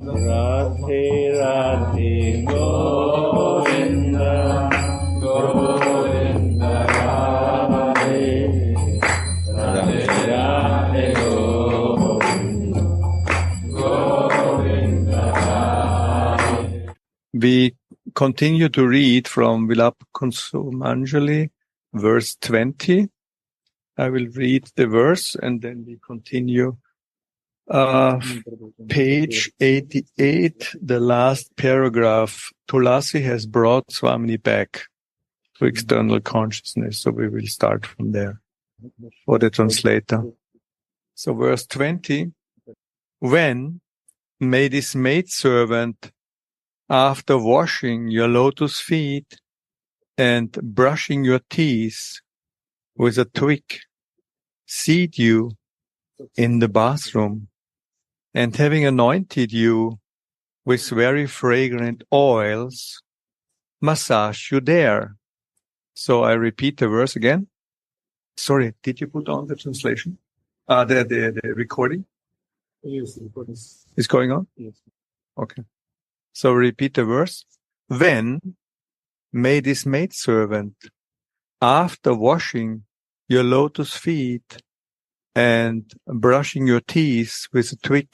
Radhe Radhe Govinda Govinda Radhe Radhe Radhe Govinda Govinda Radhe. We continue to read from Vilapa Kusumanjali, verse 20. I will read the verse and then we continue. Page 88, the last paragraph. Tulasi has brought Swamini back to external consciousness. So we will start from there for the translator. So verse 20. When may this maidservant, after washing your lotus feet and brushing your teeth with a twig, seat you in the bathroom, and having anointed you with very fragrant oils, massage you there. So I repeat the verse again. Sorry, did you put on the translation? The recording? Yes, the recording is going on? Yes. Okay. So repeat the verse. When may this maidservant, after washing your lotus feet and brushing your teeth with a twig,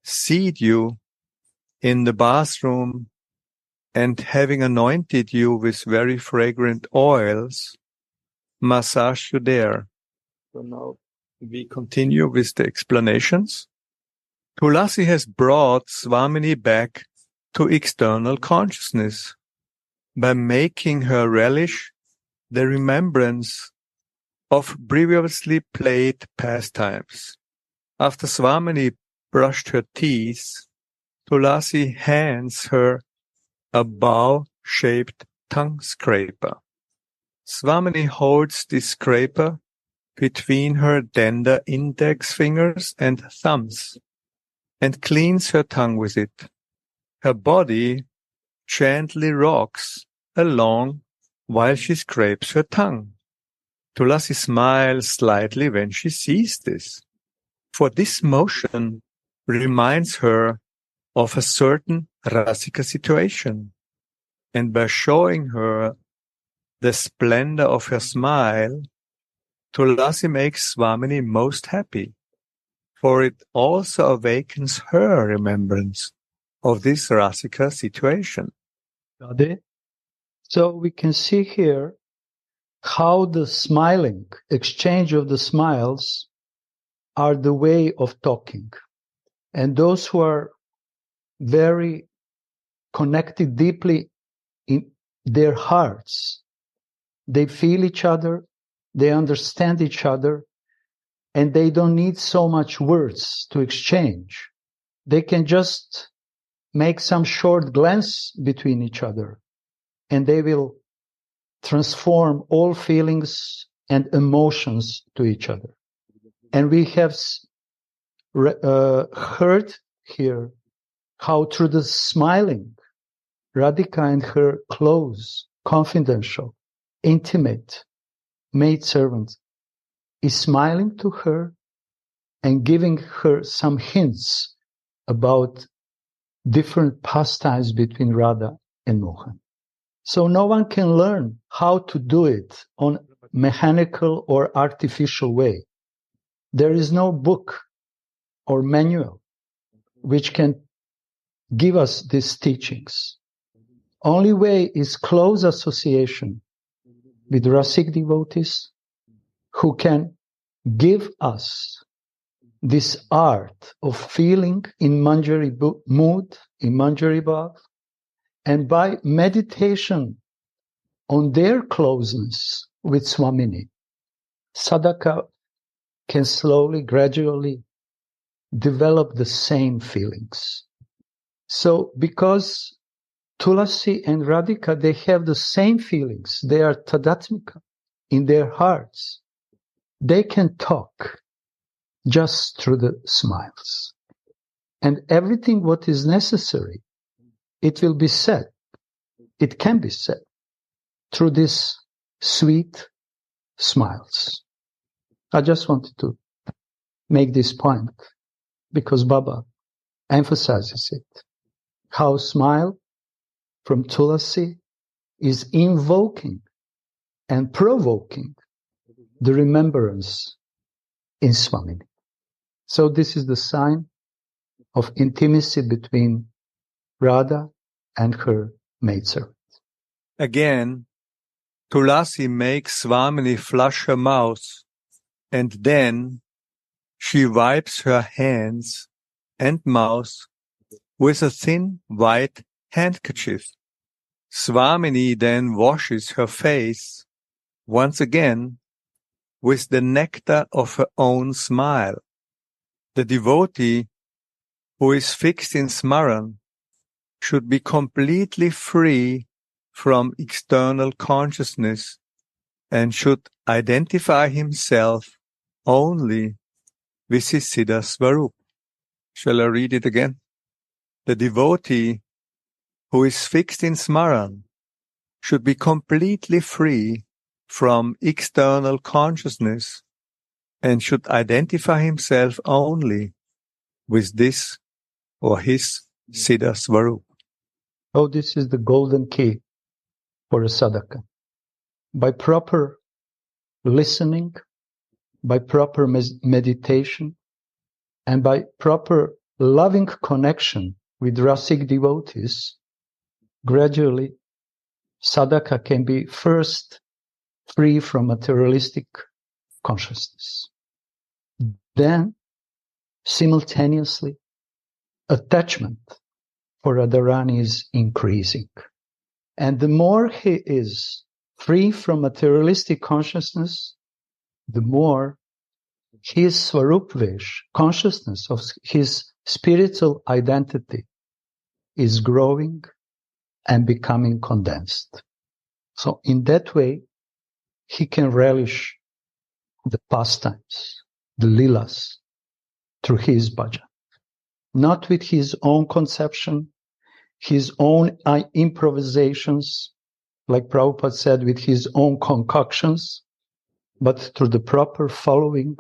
seat you in the bathroom, and having anointed you with very fragrant oils, massage you there. So now we continue with the explanations. Tulasi has brought Swamini back to external consciousness by making her relish the remembrance of previously played pastimes. After Swamini brushed her teeth, Tulasi hands her a bow-shaped tongue scraper. Swamini holds this scraper between her tender index fingers and thumbs and cleans her tongue with it. Her body gently rocks along while she scrapes her tongue. Tulasi smiles slightly when she sees this, for this motion reminds her of a certain rasika situation, and by showing her the splendor of her smile, Tulasi makes Swamini most happy, for it also awakens her remembrance of this rasika situation. Got it? So we can see here how the smiling, exchange of the smiles are the way of talking. And those who are very connected deeply in their hearts, they feel each other, they understand each other, and they don't need so much words to exchange. They can just make some short glance between each other, and they will transform all feelings and emotions to each other. And we have heard here how through the smiling, Radhika and her close, confidential, intimate maidservant is smiling to her and giving her some hints about different pastimes between Radha and Mohan. So no one can learn how to do it on mechanical or artificial way. There is no book or manual which can give us these teachings. Only way is close association with Rasik devotees who can give us this art of feeling in Manjari mood, in Manjari bhav, and by meditation on their closeness with Swamini, sadhaka can slowly, gradually develop the same feelings. So because Tulasi and Radhika, they have the same feelings, they are tadatmika in their hearts, they can talk just through the smiles. And everything what is necessary, it will be said. It can be said through these sweet smiles. I just wanted to make this point because Baba emphasizes it. How smile from Tulasi is invoking and provoking the remembrance in Swamini. So this is the sign of intimacy between Radha and her maidservant. Again, Tulasi makes Swamini flush her mouth, and then she wipes her hands and mouth with a thin white handkerchief. Swamini then washes her face once again with the nectar of her own smile. The devotee who is fixed in Smaran should be completely free from external consciousness and should identify himself only with his Siddha Swarup. Shall I read it again? The devotee who is fixed in Smaran should be completely free from external consciousness and should identify himself only with this or his Siddha Swarup. Oh, this is the golden key for a sadhaka. By proper listening, by proper meditation, and by proper loving connection with Rasik devotees, gradually sadhaka can be first free from materialistic consciousness. Then, simultaneously, attachment for Radharani is increasing. And the more he is free from materialistic consciousness, the more his Swarupvesh, consciousness of his spiritual identity, is growing and becoming condensed. So in that way, he can relish the pastimes, the lilas, through his bhajan. Not with his own conception, his own improvisations, like Prabhupada said, with his own concoctions, but through the proper following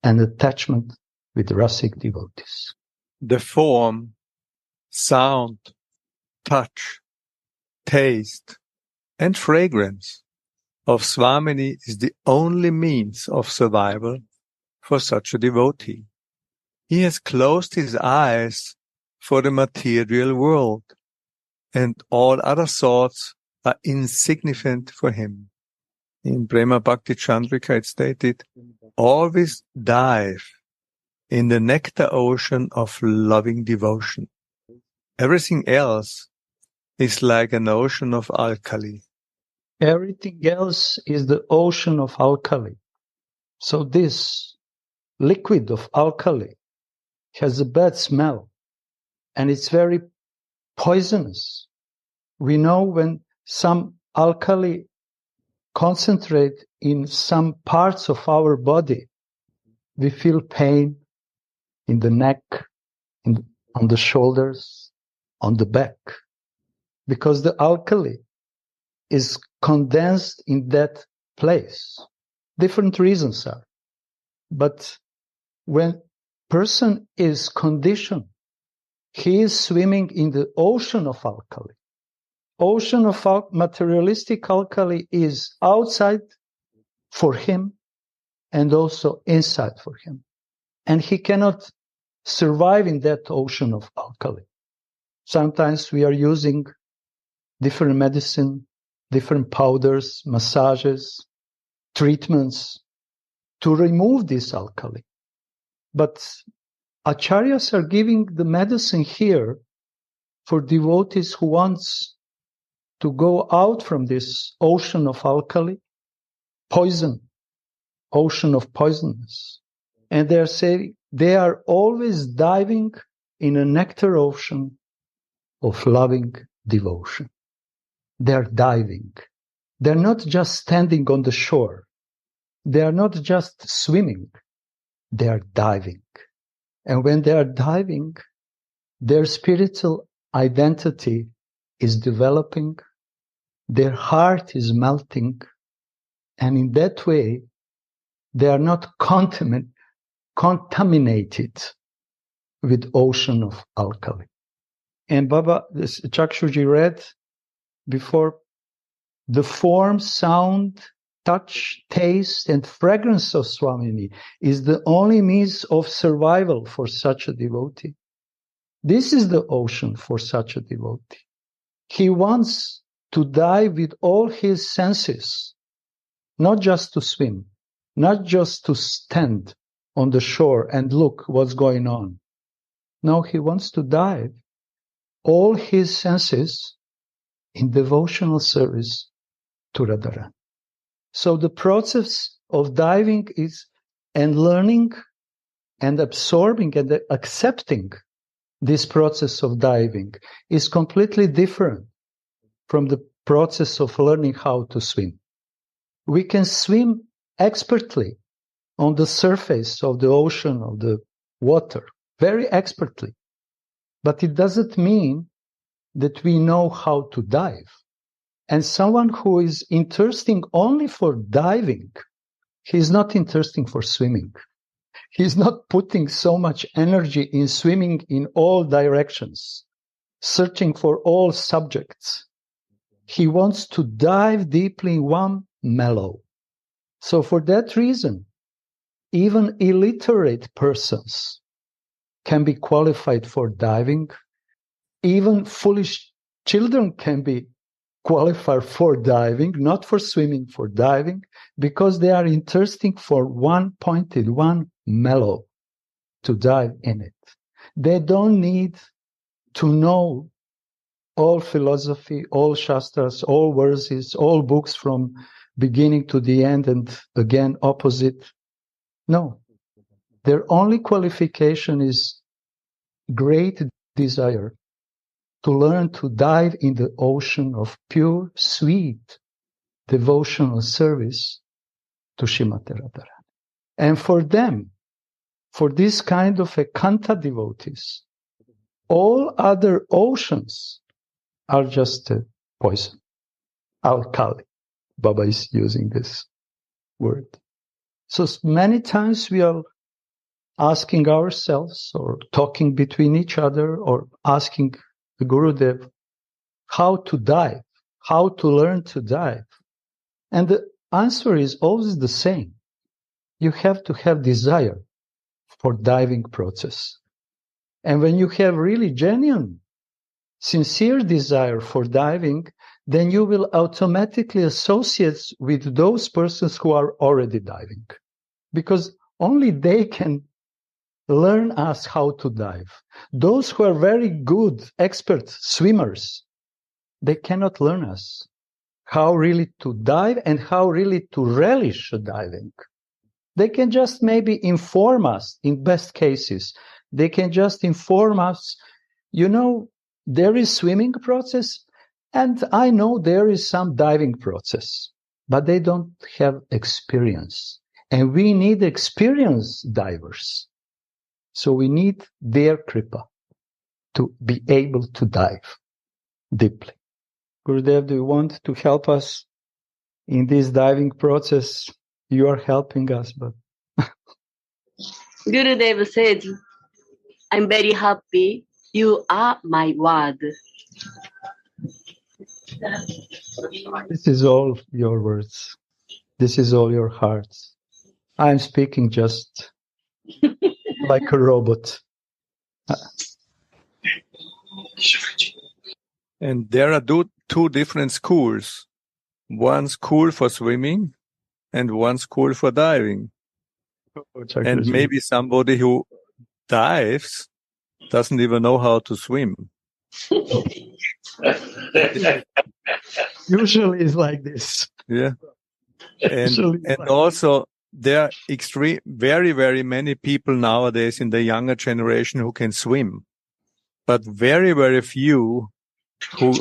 and attachment with Rasik devotees. The form, sound, touch, taste, and fragrance of Swamini is the only means of survival for such a devotee. He has closed his eyes for the material world, and all other thoughts are insignificant for him. In Prema Bhakti Chandrika it stated, always dive in the nectar ocean of loving devotion. Everything else is like an ocean of alkali. Everything else is the ocean of alkali. So this liquid of alkali has a bad smell and it's very poisonous. We know when some alkali concentrate in some parts of our body, we feel pain in the neck, on the shoulders, on the back, because the alkali is condensed in that place. Different reasons are. But when person is conditioned, he is swimming in the ocean of alkali. Ocean of materialistic alkali is outside for him and also inside for him. And he cannot survive in that ocean of alkali. Sometimes we are using different medicine, different powders, massages, treatments to remove this alkali. But acharyas are giving the medicine here for devotees who wants to go out from this ocean of alkali, poison, ocean of poisonous. And they are saying they are always diving in a nectar ocean of loving devotion. They are diving. They're not just standing on the shore. They are not just swimming. They are diving. And when they are diving, their spiritual identity is developing, their heart is melting, and in that way, they are not contaminated with ocean of alkali. And Baba, Chakshuji read before, the form, sound, touch, taste, and fragrance of Swamini is the only means of survival for such a devotee. This is the ocean for such a devotee. He wants to dive with all his senses, not just to swim, not just to stand on the shore and look what's going on. No, he wants to dive all his senses in devotional service to Radharani. So the process of diving is, and learning and absorbing and accepting this process of diving is completely different from the process of learning how to swim. We can swim expertly on the surface of the ocean, of the water, very expertly. But it doesn't mean that we know how to dive. And someone who is interesting only for diving, he's not interesting for swimming. He's not putting so much energy in swimming in all directions, searching for all subjects. He wants to dive deeply in one mellow. So for that reason, even illiterate persons can be qualified for diving. Even foolish children can be qualified for diving, not for swimming, for diving, because they are interesting for one pointed, one mellow to dive in it. They don't need to know all philosophy, all shastras, all verses, all books from beginning to the end and again opposite. No. Their only qualification is great desire to learn to dive in the ocean of pure, sweet, devotional service to Srimati Radharani. And for them, for this kind of a Kanta devotees, all other oceans are just a poison, alkali. Baba is using this word. So many times we are asking ourselves or talking between each other or asking the Gurudev how to dive, how to learn to dive. And the answer is always the same. You have to have desire for diving process. And when you have really genuine, sincere desire for diving, then you will automatically associate with those persons who are already diving. Because only they can learn us how to dive. Those who are very good, expert swimmers, they cannot learn us how really to dive and how really to relish diving. They can just maybe inform us in best cases. They can just inform us, you know, there is swimming process and I know there is some diving process, but they don't have experience. And we need experienced divers. So we need their kripa to be able to dive deeply. Gurudev, do you want to help us in this diving process? You are helping us, but... Gurudev said, I'm very happy. You are my word. This is all your words. This is all your hearts. I'm speaking just like a robot. And there are two different schools. One school for swimming and one school for diving. And maybe somebody who dives doesn't even know how to swim. Usually it's like this. Yeah. And also there are very, very many people nowadays in the younger generation who can swim, but very, very few who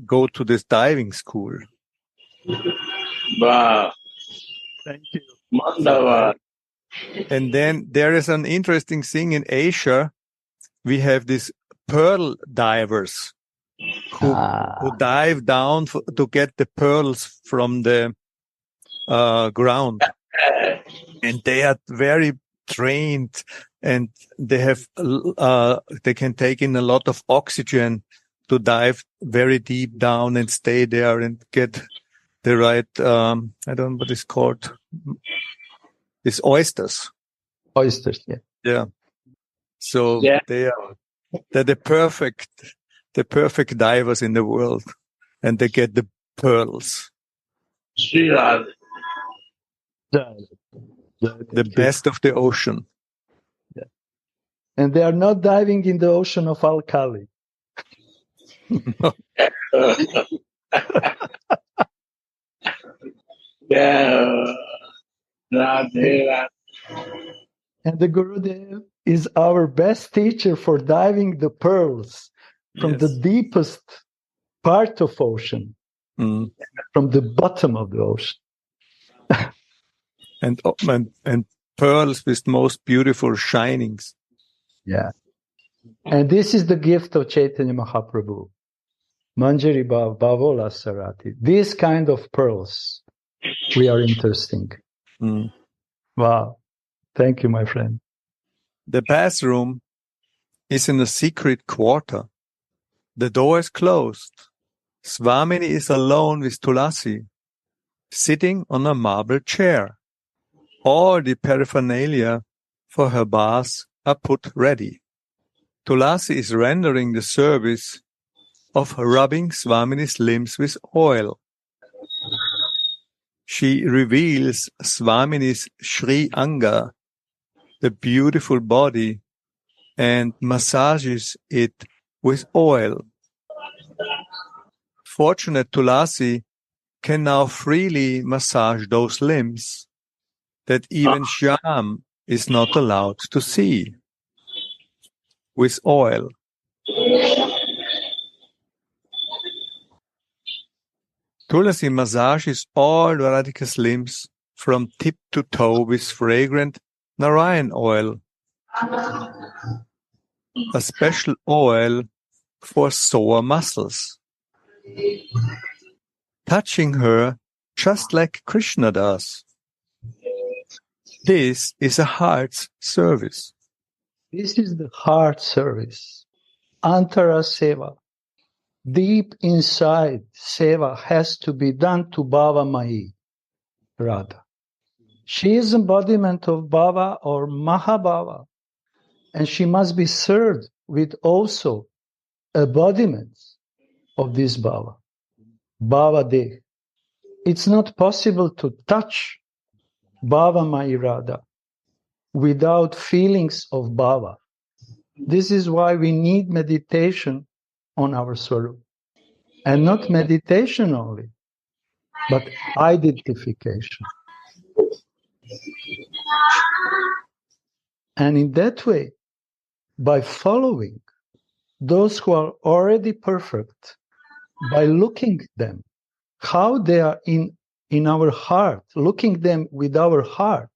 go to this diving school. Wow. Thank you. Mandava. And then there is an interesting thing in Asia. We have these pearl divers who dive down to get the pearls from the ground. And they are very trained and they can take in a lot of oxygen to dive very deep down and stay there and get the right, I don't know what it's called. It's oysters. Oysters, yeah. Yeah. So they're the perfect divers in the world, and they get the pearls. The best of the ocean. Yeah. And they are not diving in the ocean of alkali. And the Gurudev is our best teacher for diving the pearls from the deepest part of ocean, from the bottom of the ocean. and pearls with most beautiful shinings. Yeah. And this is the gift of Chaitanya Mahaprabhu. Manjari Bhav, Bhavola Sarati. These kind of pearls we are interesting. Wow. Thank you, my friend. The bathroom is in a secret quarter. The door is closed. Swamini is alone with Tulasi, sitting on a marble chair. All the paraphernalia for her bath are put ready. Tulasi is rendering the service of rubbing Swamini's limbs with oil. She reveals Swamini's Sri Anga, the beautiful body, and massages it with oil. Fortunate Tulasi can now freely massage those limbs that even Shyam is not allowed to see. With oil. Tulasi massages all Radhika's limbs from tip to toe with fragrant Narayan oil, a special oil for sore muscles, touching her just like Krishna does. This is a heart's service. This is the heart service. Antara Seva. Deep inside, Seva has to be done to Bhava Mai, Radha. She is embodiment of Bhava or Mahabhava, and she must be served with also embodiments of this Bhava, Bhava Deh. It's not possible to touch Bhava Mai Radha without feelings of Bhava. This is why we need meditation on our Swarup. And not meditation only, but identification. And in that way, by following those who are already perfect, by looking at them, how they are in our heart, looking them with our heart,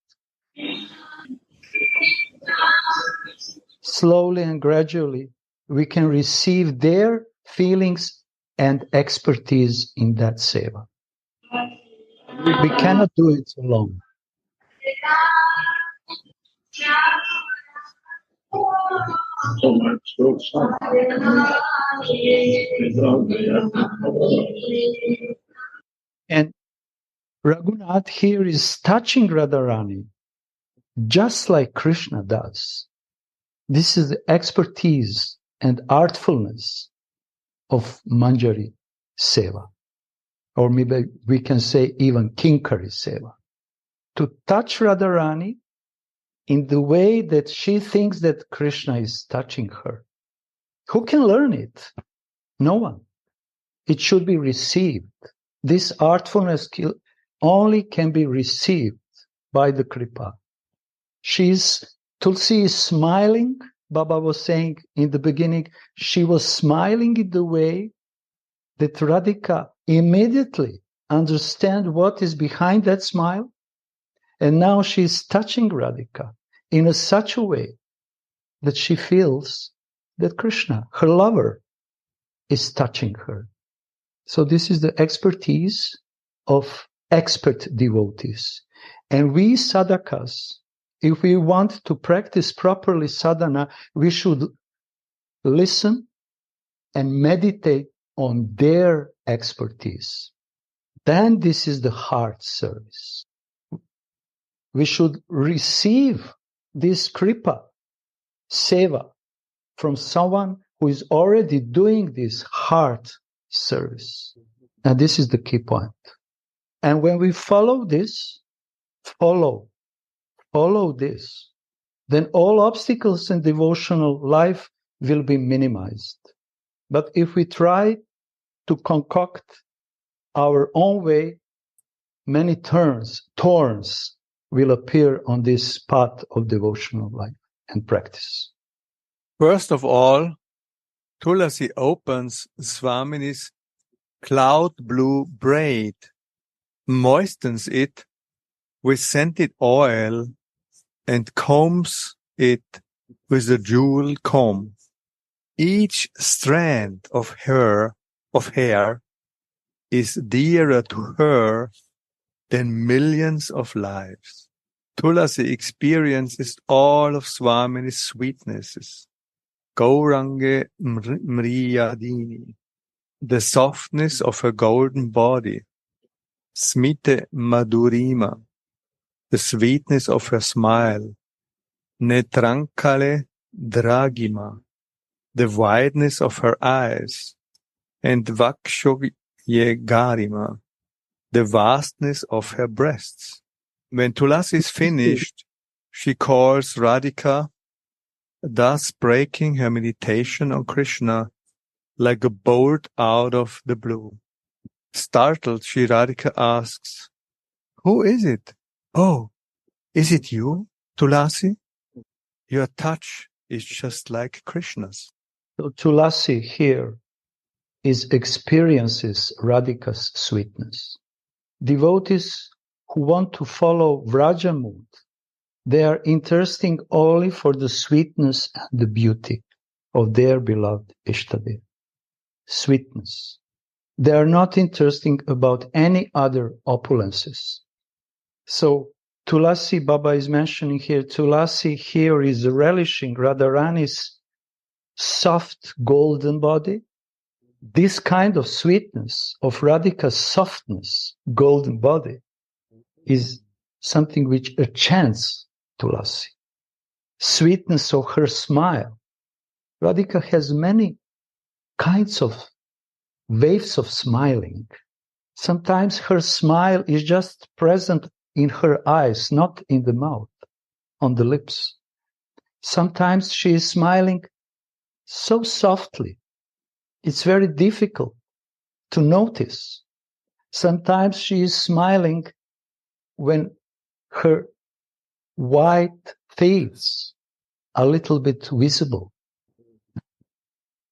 slowly and gradually, we can receive their feelings and expertise in that seva. We cannot do it alone. And Raghunath here is touching Radharani just like Krishna does. This is the expertise and artfulness of Manjari Seva. Or maybe we can say even Kinkari Seva. To touch Radharani in the way that she thinks that Krishna is touching her. Who can learn it? No one. It should be received. This artfulness skill only can be received by the Kripa. Tulsi is smiling. Baba was saying in the beginning, she was smiling in the way that Radhika immediately understands what is behind that smile. And now she's touching Radhika in such a way that she feels that Krishna, her lover, is touching her. So this is the expertise of expert devotees. And we sadhakas if we want to practice properly sadhana, we should listen and meditate on their expertise. Then this is the heart service. We should receive this kripa, seva, from someone who is already doing this heart service. And this is the key point. And when we follow this, follow this, then all obstacles in devotional life will be minimized. But if we try to concoct our own way, many thorns will appear on this path of devotional life and practice. First of all, Tulasi opens Swamini's cloud blue braid, moistens it with scented oil, and combs it with a jewel comb. Each strand of hair is dearer to her than millions of lives. Tulasi experiences all of Swamini's sweetnesses. Gaurange Mriyadini, the softness of her golden body. Smite Madhurima, the sweetness of her smile. Netrankale Dragima, the wideness of her eyes. And Vakshogarima, the vastness of her breasts. When Tulasi is finished, she calls Radhika, thus breaking her meditation on Krishna like a bolt out of the blue. Startled, Sri Radhika asks, "Who is it? Oh, is it you, Tulasi? Your touch is just like Krishna's." So Tulasi here experiences Radhika's sweetness. Devotees who want to follow Vraja mood, they are interesting only for the sweetness and the beauty of their beloved Ishtadev. Sweetness. They are not interesting about any other opulences. So Tulasi, Baba is mentioning here, Tulasi here is relishing Radharani's soft golden body. This kind of sweetness of Radhika's softness, golden body, is something which enchants Tulasi. Sweetness of her smile. Radhika has many kinds of waves of smiling. Sometimes her smile is just present in her eyes, not in the mouth, on the lips. Sometimes she is smiling so softly, it's very difficult to notice. Sometimes she is smiling when her white teeth are a little bit visible.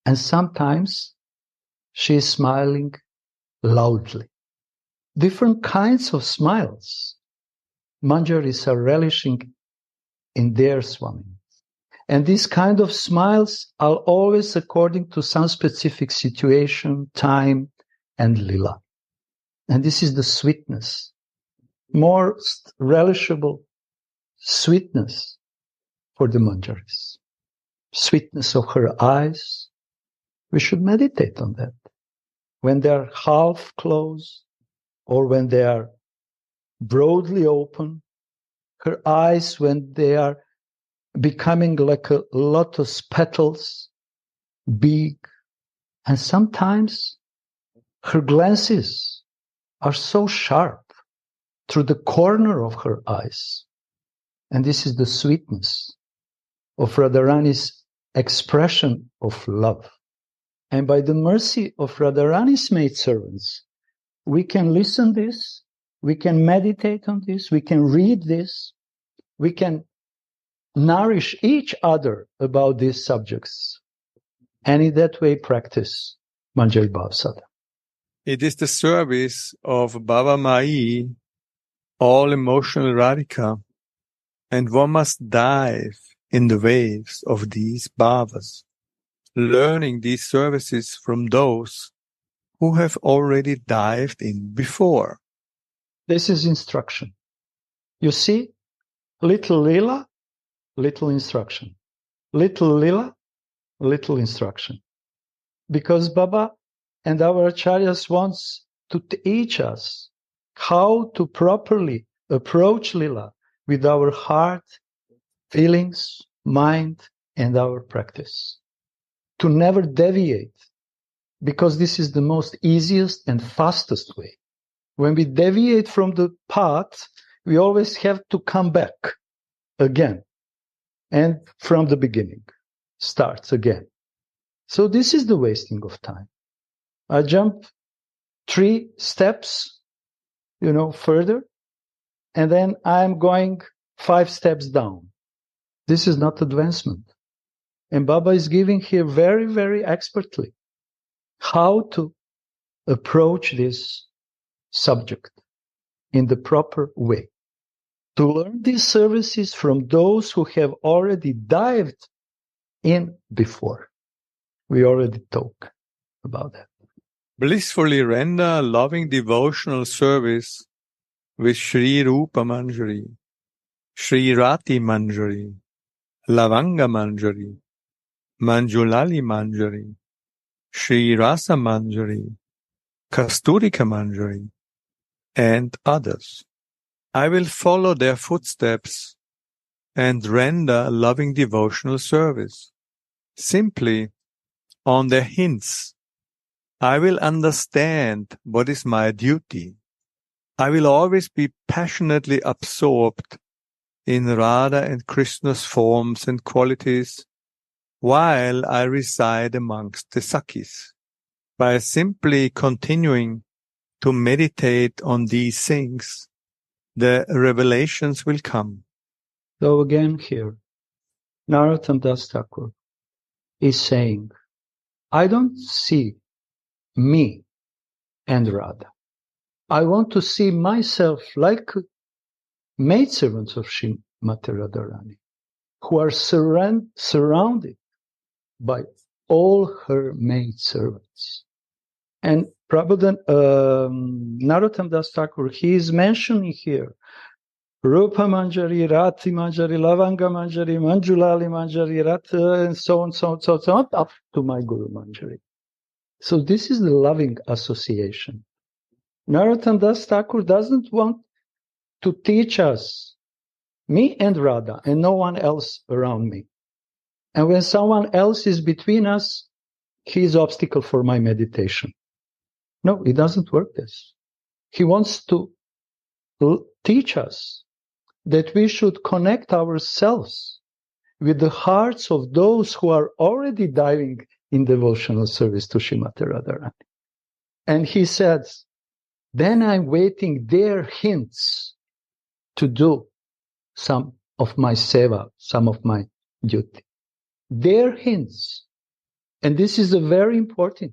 And sometimes she is smiling loudly. Different kinds of smiles Manjaris are relishing in their Swami. And these kind of smiles are always according to some specific situation, time, and lila. And this is the sweetness, most relishable sweetness for the Manjaris. Sweetness of her eyes. We should meditate on that. When they are half closed or when they are broadly open, her eyes when they are becoming like a lotus petals, big, and sometimes her glances are so sharp through the corner of her eyes. And this is the sweetness of Radharani's expression of love. And by the mercy of Radharani's maidservants, we can listen this, we can meditate on this, we can read this, we can nourish each other about these subjects, and in that way practice Manjari Bhav Sadhana. It is the service of Baba Mai, all emotional Radhika, and one must dive in the waves of these bhavas, learning these services from those who have already dived in before. This is instruction. You see, Little lila, little instruction. Little lila, little instruction. Because Baba and our acharyas wants to teach us how to properly approach lila with our heart, feelings, mind, and our practice. To never deviate, because this is the most easiest and fastest way. When we deviate from the path, we always have to come back again. And from the beginning, starts again. So this is the wasting of time. I jump 3 steps, further, and then I'm going 5 steps down. This is not advancement. And Baba is giving here very, very expertly how to approach this subject in the proper way. To learn these services from those who have already dived in before. We already talked about that. Blissfully render loving devotional service with Sri Rupa Manjari, Sri Rati Manjari, Lavanga Manjari, Manjulali Manjari, Sri Rasa Manjari, Kasturika Manjari, and others. I will follow their footsteps and render loving devotional service. Simply on their hints, I will understand what is my duty. I will always be passionately absorbed in Radha and Krishna's forms and qualities while I reside amongst the Sakhis. By simply continuing to meditate on these things, the revelations will come. So again here, Narottam Das Thakur is saying, I don't see me and Radha. I want to see myself like maidservants of Srimati Radharani, who are surrounded by all her maidservants. And Narottam Das Thakur, he is mentioning here Rupa Manjari, Rati Manjari, Lavanga Manjari, Manjulali Manjari, Rata, and so on, up to my Guru Manjari. So this is the loving association. Narottam Das Thakur doesn't want to teach us, me and Radha, and no one else around me. And when someone else is between us, he is obstacle for my meditation. No, it doesn't work this. He wants to teach us that we should connect ourselves with the hearts of those who are already diving in devotional service to Srimati Radharani. And he says, then I'm waiting their hints to do some of my seva, some of my duty. Their hints. And this is a very important,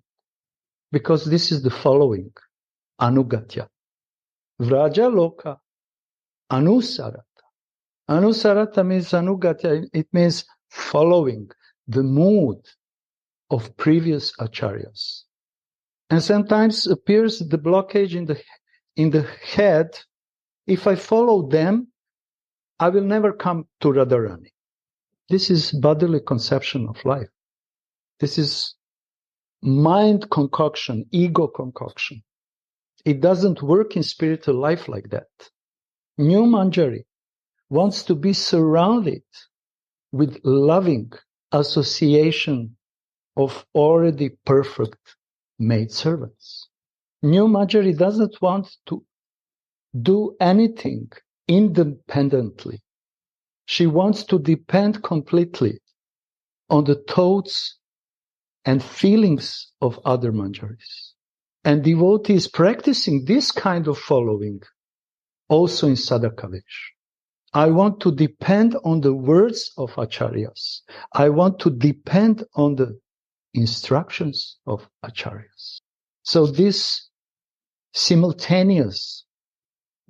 because this is the following, anugatya. Vraja loka, anusarata. Anusarata means anugatya, it means following the mood of previous acharyas. And sometimes appears the blockage in the head. If I follow them, I will never come to Radharani. This is bodily conception of life. This is mind concoction, ego concoction. It doesn't work in spiritual life like that. New Manjari wants to be surrounded with loving association of already perfect maidservants. New Manjari doesn't want to do anything independently. She wants to depend completely on the thoughts and feelings of other Manjaris. And devotees practicing this kind of following also in Sadhakavesh. I want to depend on the words of acharyas. I want to depend on the instructions of acharyas. So this simultaneous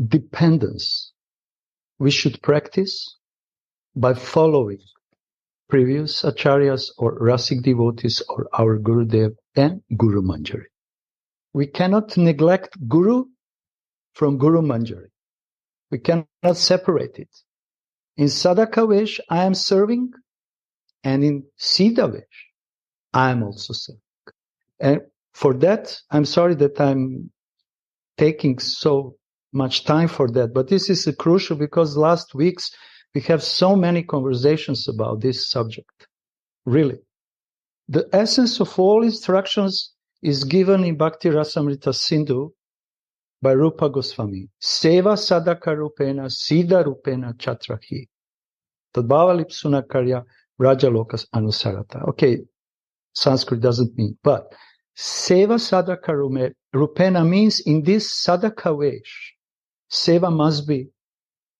dependence we should practice by following previous acharyas or rasic devotees or our Gurudev and Guru Manjari. We cannot neglect Guru from Guru Manjari. We cannot separate it. In Sadakavesh, I am serving, and in Siddhavesh, I am also serving. And for that, I'm sorry that I'm taking so much time for that, but this is crucial because last weeks we have so many conversations about this subject. Really. The essence of all instructions is given in Bhakti Rasamrita Sindhu by Rupa Goswami. Seva sadaka rupena, siddha rupena chatrahi. Tadbhava lipsuna karya rajalokas anusarata. Okay, Sanskrit doesn't mean, but seva sadaka rupena means in this sadaka vesh, seva must be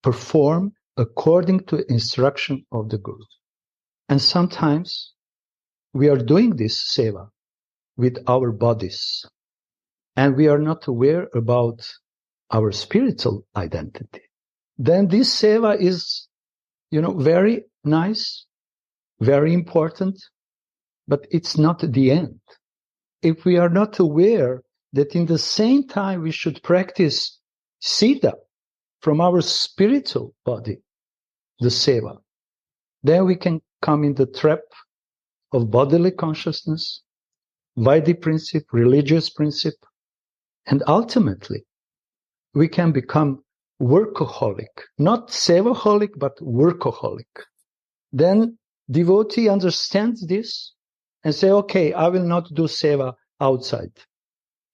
performed according to instruction of the Guru. And sometimes we are doing this seva with our bodies, and we are not aware about our spiritual identity. Then this seva is, very nice, very important, but it's not the end. If we are not aware that in the same time we should practice siddha from our spiritual body, the seva, then we can come in the trap of bodily consciousness, Vaidhi principle, religious principle, and ultimately we can become workaholic, not sevaholic, but workaholic. Then devotee understands this and say, okay, I will not do seva outside.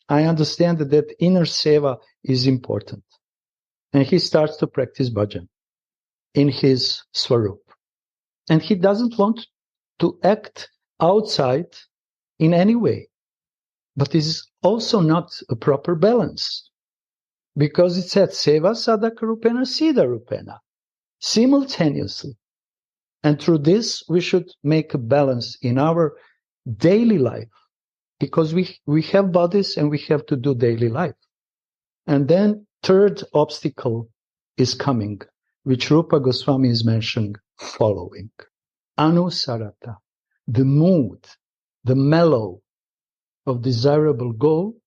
I understand that inner seva is important. And he starts to practice bhajan in his swarup. And he doesn't want to act outside in any way. But this is also not a proper balance. Because it said seva sadaka rupena, siddha rupena, simultaneously. And through this, we should make a balance in our daily life. Because we have bodies and we have to do daily life. And then third obstacle is coming, which Rupa Goswami is mentioning following. Anusarata, the mood, the mellow of desirable goal,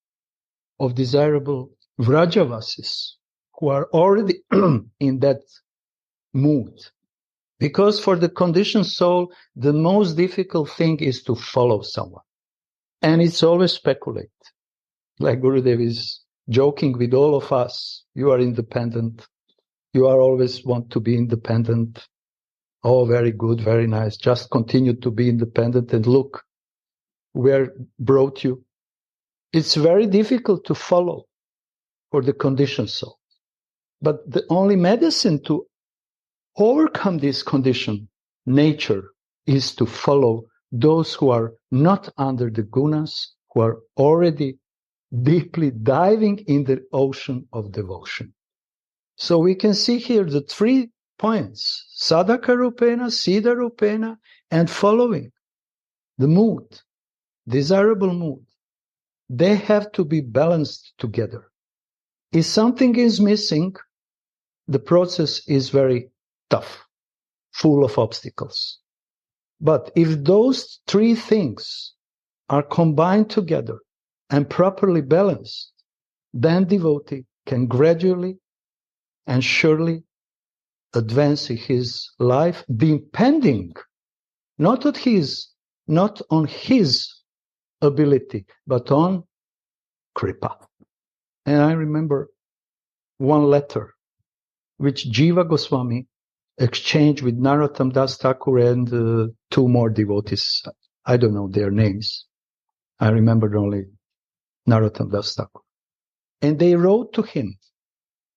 of desirable Vrajavasis, who are already in that mood. Because for the conditioned soul, the most difficult thing is to follow someone. And it's always speculate. Like Gurudev is joking with all of us. You are independent. You are always want to be independent. Oh, very good, very nice. Just continue to be independent and look where brought you. It's very difficult to follow for the conditioned soul. But the only medicine to overcome this condition, nature, is to follow those who are not under the gunas, who are already deeply diving in the ocean of devotion. So we can see here the 3 points, sadhaka rupena, siddha rupena, and following the mood, desirable mood. They have to be balanced together. If something is missing, the process is very tough, full of obstacles. But if those 3 things are combined together and properly balanced, then devotee can gradually and surely advance in his life, depending not on his ability, but on kripa. And I remember one letter which Jiva Goswami exchanged with Narottam Das Thakur and 2 more devotees. I don't know their names. I remember only Narottam Das Thakur. And they wrote to him,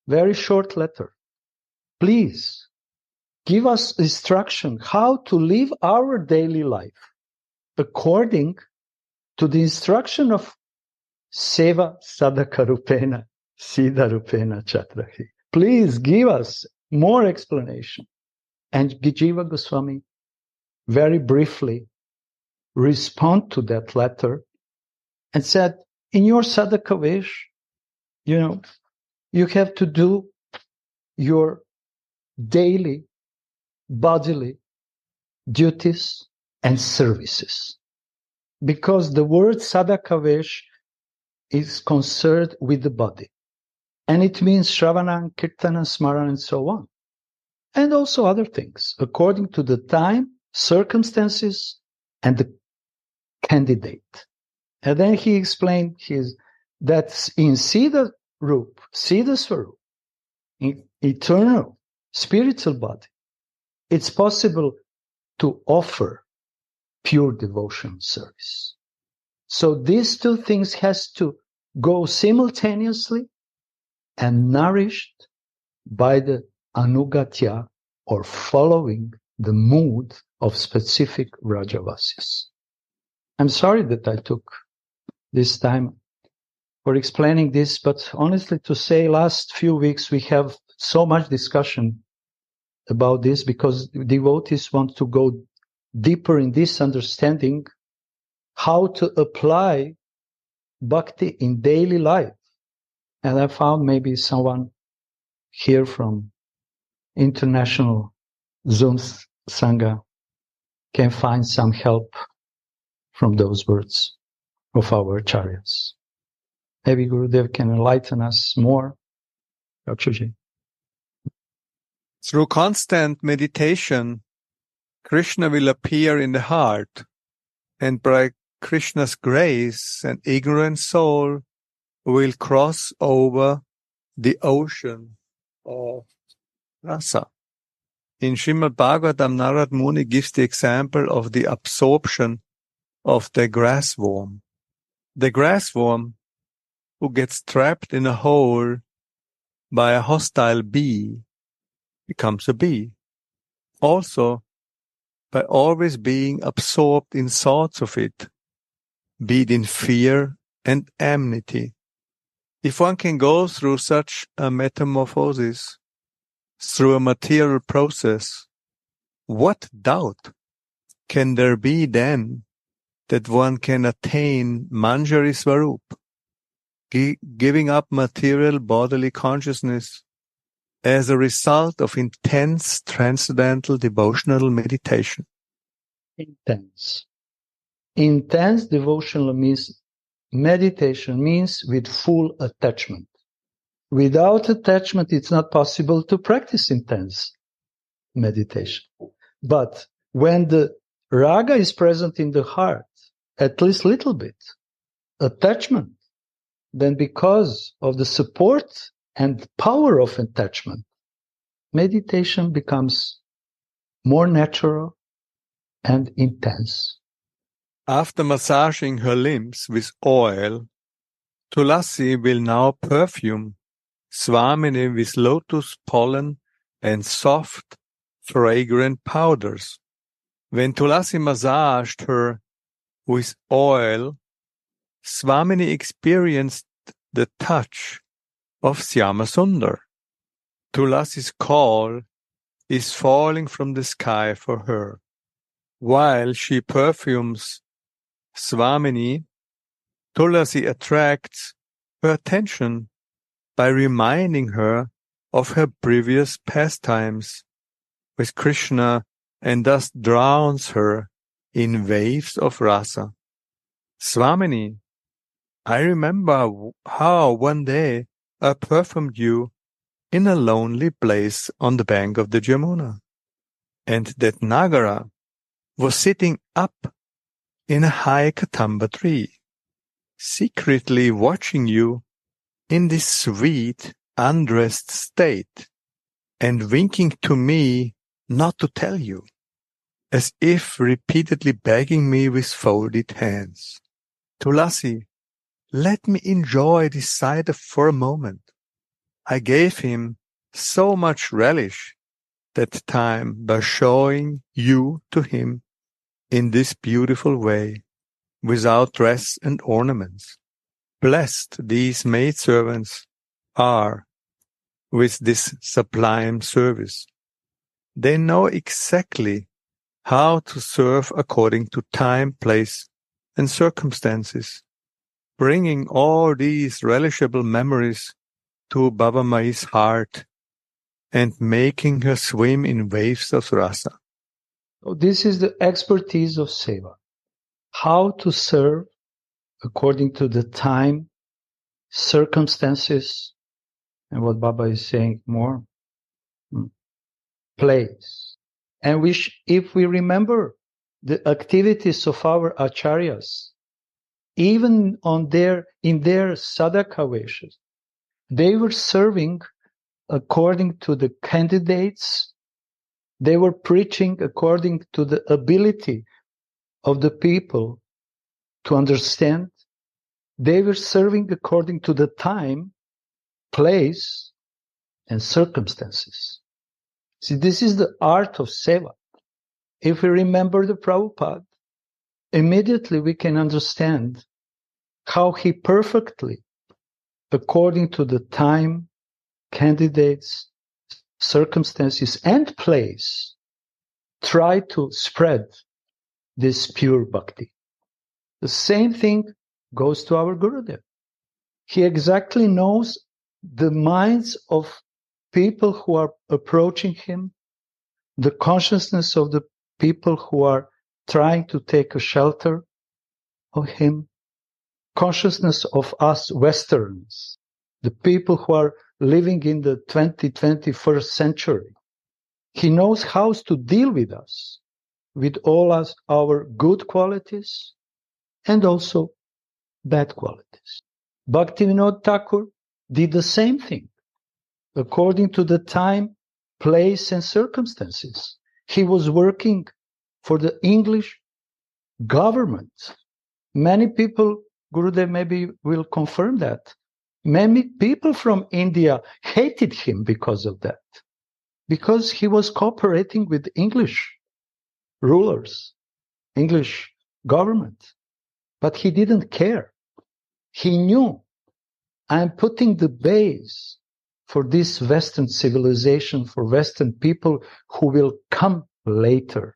very short letter, please give us instruction how to live our daily life according to the instruction of Seva Sadhaka Rupena, Siddha Rupena Chatrahi. Please give us more explanation. And Jiva Goswami very briefly responded to that letter and said, in your sadhaka vesh, you have to do your daily bodily duties and services. Because the word sadhaka vesh is concerned with the body. And it means Shravana, Kirtana, Smarana, and so on. and also other things, according to the time, circumstances, and the candidate. And then he explained that in Siddha Rup, Siddha Swarup, in eternal spiritual body, it's possible to offer pure devotion service. So these two things has to go simultaneously and nourished by the anugatya, or following the mood of specific Rajavasis. I'm sorry that I took this time for explaining this, but honestly to say, last few weeks we have so much discussion about this because devotees want to go deeper in this understanding how to apply bhakti in daily life. And I found maybe someone here from International Zoom Sangha can find some help from those words of our acharyas. Maybe Gurudev can enlighten us more. Dakshaji. Through constant meditation, Krishna will appear in the heart, and by Krishna's grace, an ignorant soul will cross over the ocean of rasa. In Srimad Bhagavatam, Narad Muni gives the example of the absorption of the grassworm. The grassworm who gets trapped in a hole by a hostile bee becomes a bee. Also, by always being absorbed in thoughts of it, be it in fear and enmity. If one can go through such a metamorphosis, through a material process, what doubt can there be then that one can attain Manjari Swarup, giving up material bodily consciousness as a result of intense transcendental devotional meditation? Intense devotional meditation means with full attachment. Without attachment, it's not possible to practice intense meditation. But when the raga is present in the heart, at least a little bit, attachment, then because of the support and power of attachment, meditation becomes more natural and intense. After massaging her limbs with oil, Tulasi will now perfume Swamini with lotus pollen and soft, fragrant powders. When Tulasi massaged her with oil, Swamini experienced the touch of Shyamasundar. Tulasi's call is falling from the sky for her. While she perfumes Swamini, Tulasi attracts her attention by reminding her of her previous pastimes with Krishna and thus drowns her in waves of rasa. Swamini, I remember how one day I perfumed you in a lonely place on the bank of the Jamuna, and that Nagara was sitting up in a high Katamba tree, secretly watching you in this sweet, undressed state, and winking to me not to tell you, as if repeatedly begging me with folded hands. Tulasi, let me enjoy this sight for a moment. I gave him so much relish that time by showing you to him in this beautiful way, without dress and ornaments. Blessed these maidservants are with this sublime service. They know exactly how to serve according to time, place, and circumstances, bringing all these relishable memories to Baba Mai's heart and making her swim in waves of rasa. So this is the expertise of seva. How to serve according to the time, circumstances, and what Baba is saying more. place. And if we remember the activities of our acharyas, even in their sadhaka veshes, they were serving according to the candidates. They were preaching according to the ability of the people to understand. They were serving according to the time, place, and circumstances. See, this is the art of seva. If we remember the Prabhupada, immediately we can understand how he perfectly, according to the time, candidates, circumstances, and place, tried to spread this pure bhakti. The same thing goes to our Gurudev. He exactly knows the minds of people who are approaching him, the consciousness of the people who are trying to take a shelter of him, consciousness of us Westerns, the people who are living in the 21st century. He knows how to deal with us, with all our good qualities and also bad qualities. Bhaktivinoda Thakur did the same thing, according to the time, place, and circumstances. He was working for the English government. Many people, Gurudev maybe will confirm that, many people from India hated him because of that, because he was cooperating with English rulers, English government. But he didn't care. He knew, I'm putting the base for this Western civilization, for Western people who will come later.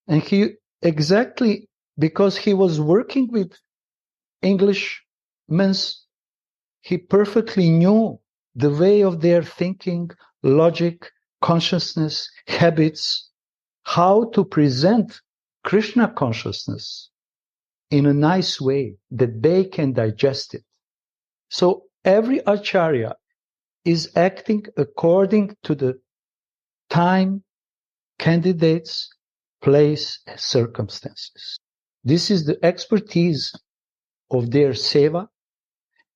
And he exactly, because he was working with Englishmen, he perfectly knew the way of their thinking, logic, consciousness, habits, how to present Krishna consciousness in a nice way that they can digest it. So every acharya is acting according to the time, candidates, place, and circumstances. This is the expertise of their seva,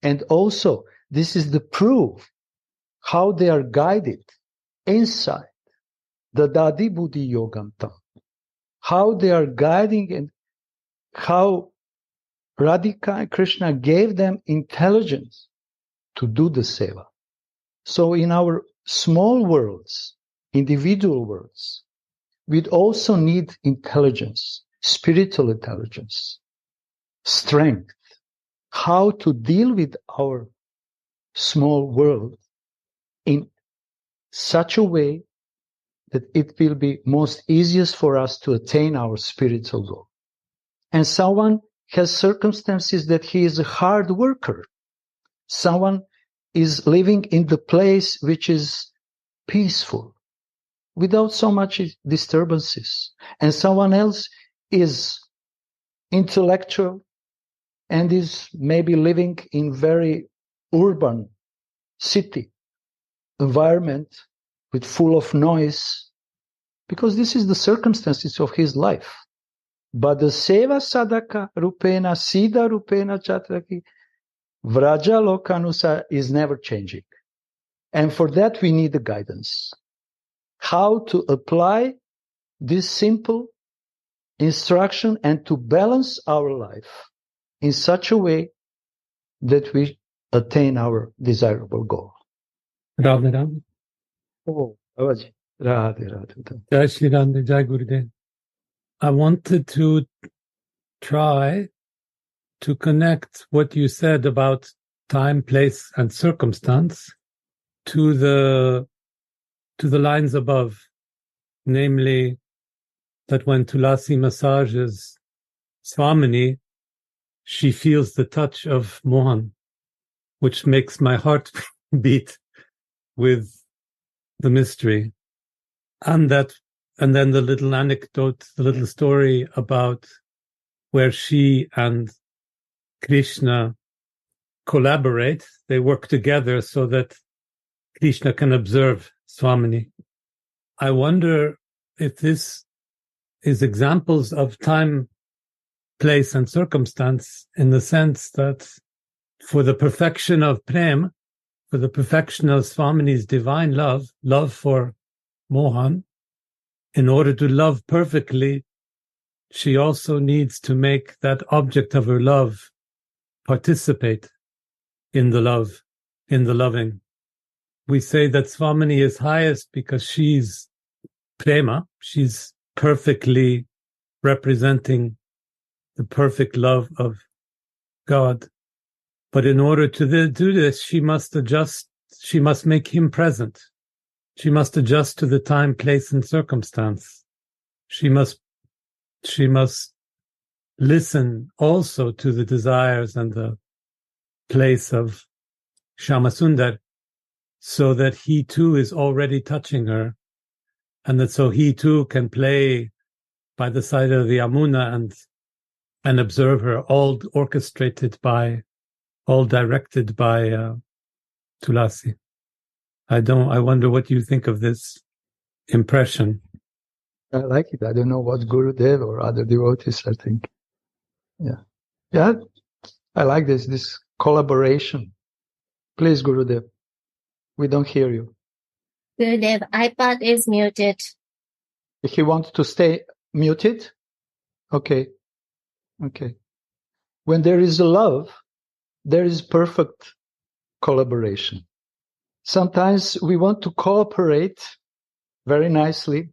and also this is the proof how they are guided inside the Dadi Buddhi Yogantam, how they are guiding and how Radhika and Krishna gave them intelligence to do the seva. So in our small worlds, individual worlds, we also need intelligence, spiritual intelligence, strength, how to deal with our small world in such a way that it will be most easiest for us to attain our spiritual goal. And someone has circumstances that he is a hard worker. Someone is living in the place which is peaceful, without so much disturbances. And someone else is intellectual and is maybe living in very urban city environment with full of noise, because this is the circumstances of his life. But the seva sadhaka rupena, siddha rupena chatraki, vraja lokanusa is never changing. And for that we need the guidance. How to apply this simple instruction and to balance our life in such a way that we attain our desirable goal. Radhe Radhe. Oh, Avaji. Radhe Radhe. Jai Shri Radhe, Jai Gurudev. I wanted to try to connect what you said about time, place, and circumstance to the lines above, namely that when Tulasi massages Swamini, she feels the touch of Mohan, which makes my heart beat with the mystery. And then the little anecdote, the little story about where she and Krishna collaborate. They work together so that Krishna can observe Swamini. I wonder if this is examples of time, place, and circumstance, in the sense that for the perfection of Prem, for the perfection of Swamini's divine love for Mohan, in order to love perfectly, she also needs to make that object of her love participate in the love, in the loving. We say that Swamini is highest because she's Prema, she's perfectly representing the perfect love of God. But in order to do this, she must adjust, she must make him present. She must adjust to the time, place, and circumstance. She must listen also to the desires and the place of Shyamasundar, so that he too is already touching her, and that so he too can play by the side of the Yamuna and observe her, all orchestrated by, all directed by Tulasi. I wonder what you think of this impression. I like it. I don't know what Gurudev or other devotees are thinking. Yeah, I like this collaboration. Please, Gurudev, we don't hear you. Gurudev, iPad is muted. If you want to stay muted, okay. When there is love, there is perfect collaboration. Sometimes we want to cooperate very nicely,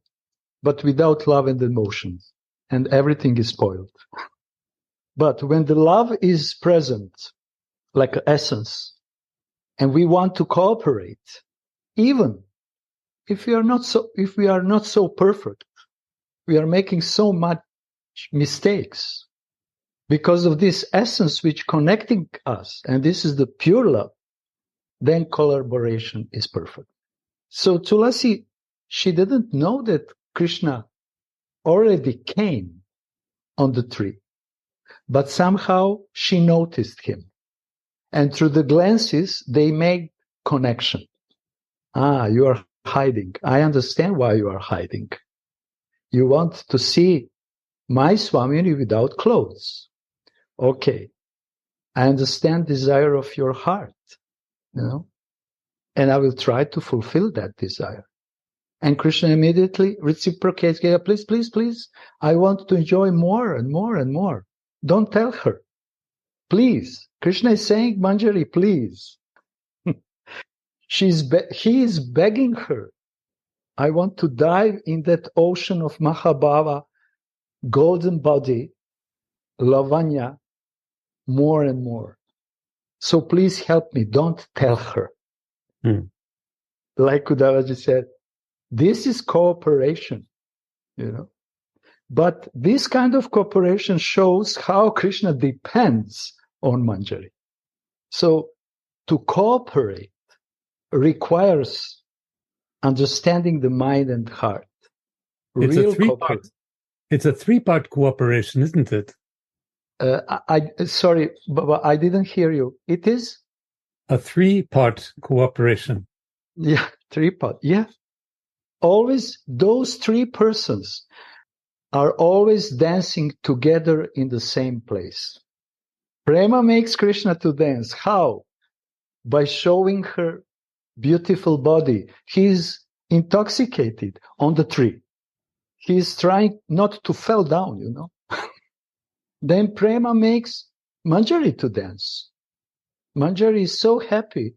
but without love and emotions, and everything is spoiled. But when the love is present, like essence, and we want to cooperate, even if we are not so perfect, we are making so much mistakes because of this essence which connecting us, and this is the pure love, then collaboration is perfect. So Tulasi, she didn't know that Krishna already came on the tree, but somehow she noticed him. And through the glances, they made connection. You are hiding. I understand why you are hiding. You want to see my Swamini without clothes. Okay. I understand desire of your heart, and I will try to fulfill that desire. And Krishna immediately reciprocates, please, I want to enjoy more and more and more. Don't tell her. Please. Krishna is saying, Manjari, please. He is begging her. I want to dive in that ocean of Mahabhava, golden body, Lavanya, more and more. So please help me. Don't tell her. Like Uddhavaji said, this is cooperation, But this kind of cooperation shows how Krishna depends on Manjari. So to cooperate requires understanding the mind and heart. It's a three-part cooperation, isn't it? Sorry, Baba, I didn't hear you. It is? A three-part cooperation. Yeah, three-part. Yeah. Always, those three persons are always dancing together in the same place. Prema makes Krishna to dance. How? By showing her beautiful body. He's intoxicated on the tree. He's trying not to fall down, Then Prema makes Manjari to dance. Manjari is so happy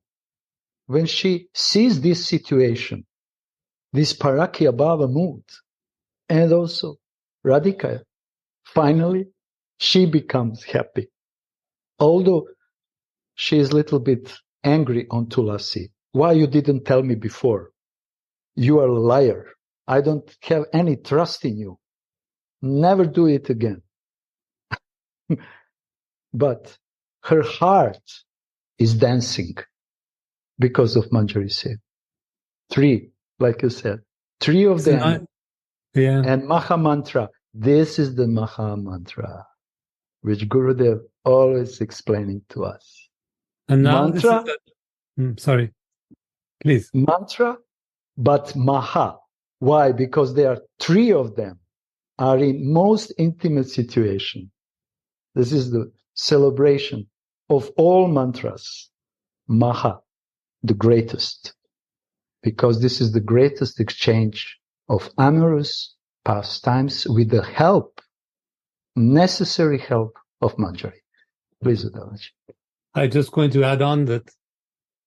when she sees this situation, this Parakya Bhava mood, and also Radhika. Finally, she becomes happy. Although she is a little bit angry on Tulasi. Why you didn't tell me before? You are a liar. I don't have any trust in you. Never do it again. But her heart is dancing because of Manjari said. Three, like you said. Three of them. And Maha Mantra. This is the Maha Mantra, which Gurudev always explaining to us. And now mantra, sorry, please. Mantra, but Maha. Why? Because there are three of them are in most intimate situation. This is the celebration of all mantras. Maha, the greatest. Because this is the greatest exchange of amorous pastimes with the help, necessary help of Manjari. Please, Udavaji. I'm just going to add on that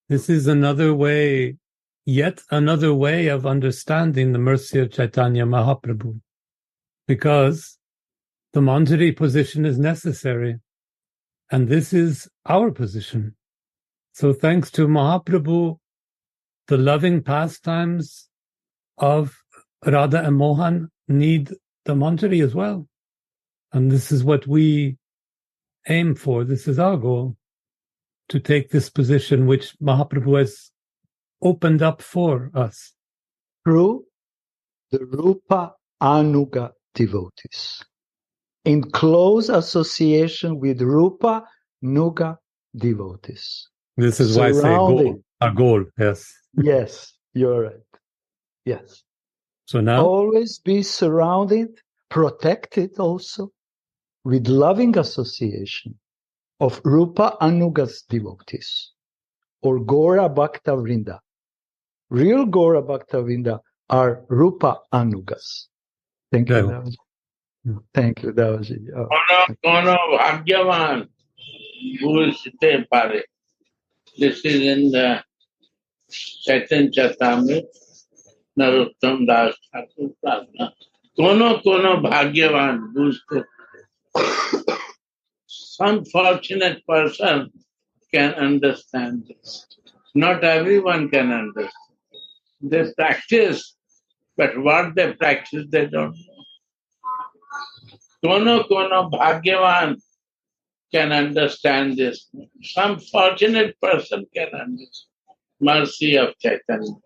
this is another way, yet another way of understanding the mercy of Chaitanya Mahaprabhu. Because the Manjari position is necessary, and this is our position. So thanks to Mahaprabhu, the loving pastimes of Radha and Mohan need the Manjari as well. And this is what we aim for. This is our goal, to take this position which Mahaprabhu has opened up for us. Through the Rupa Anuga devotees. In close association with Rupa Nuga devotees. This is why I say goal. A goal, yes. Yes, you're right. Yes. So now? Always be surrounded, protected also, with loving association of Rupa Anuga's devotees, or Gora Bhakta Vrinda. Real Gora Bhakta Vrinda are Rupa Anugas. Thank you, Davaji. Thank you, Davaji. Kono Bhagyavan Guru Pare. This is in the Chaitanya Charitamrita, Narottam Das Thakur Prarthana. Kono Bhagyavan Guru. Some fortunate person can understand this. Not everyone can understand. They practice, but what they practice, they don't know. Kono Bhagyavan can understand this. Some fortunate person can understand. Mercy of Chaitanya.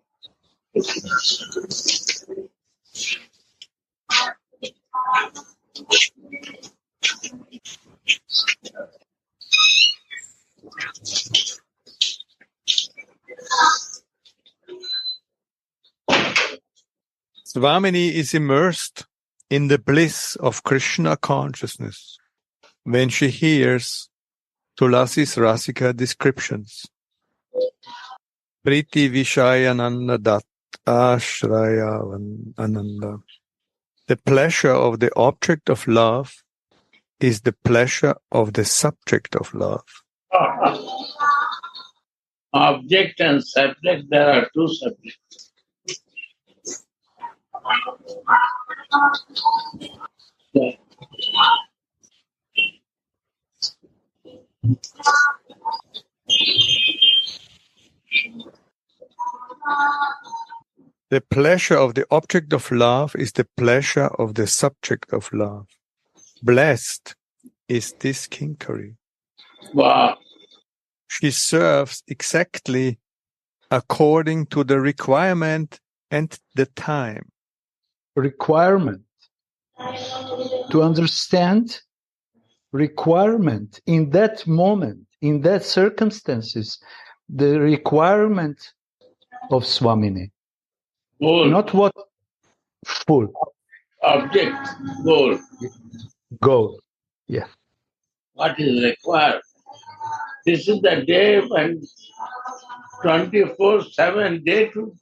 Swamini is immersed in the bliss of Krishna consciousness when she hears Tulasi's Rasika descriptions. Priti Vishayananda Dat Ashraya Ananda. The pleasure of the object of love is the pleasure of the subject of love. Object and subject, there are two subjects. The pleasure of the object of love is the pleasure of the subject of love. Blessed is this Kinkari. Wow. She serves exactly according to the requirement and the time. Requirement. To understand requirement in that moment, in that circumstances, the requirement of Swamini. Goal. Not what full. Object, goal. Goal. Yeah. What is required? This is the day when 24/7, day to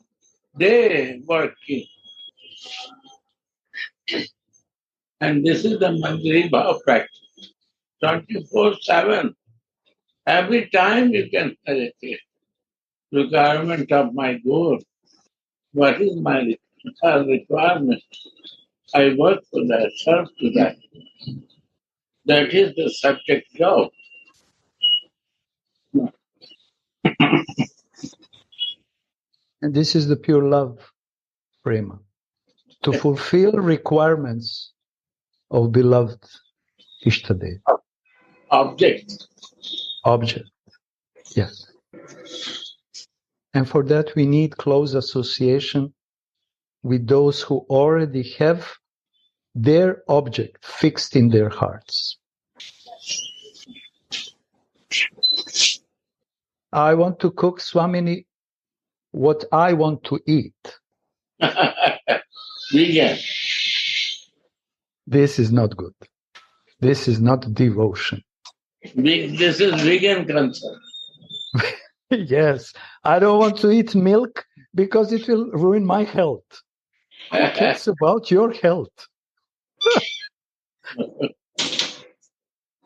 day working. And this is the Manjari Bhava practice. 24/7. Every time you can meditate. Requirement of my goal. What is my requirement? I work for that, serve to that. That is the subject of. And this is the pure love, Prema. To fulfill requirements of beloved Ishtadev. Object. Object. Yes. And for that we need close association with those who already have their object fixed in their hearts. I want to cook, Swamini, what I want to eat. Vegan. This is not good. This is not devotion. This is vegan concern. Yes, I don't want to eat milk because it will ruin my health. Who cares about your health?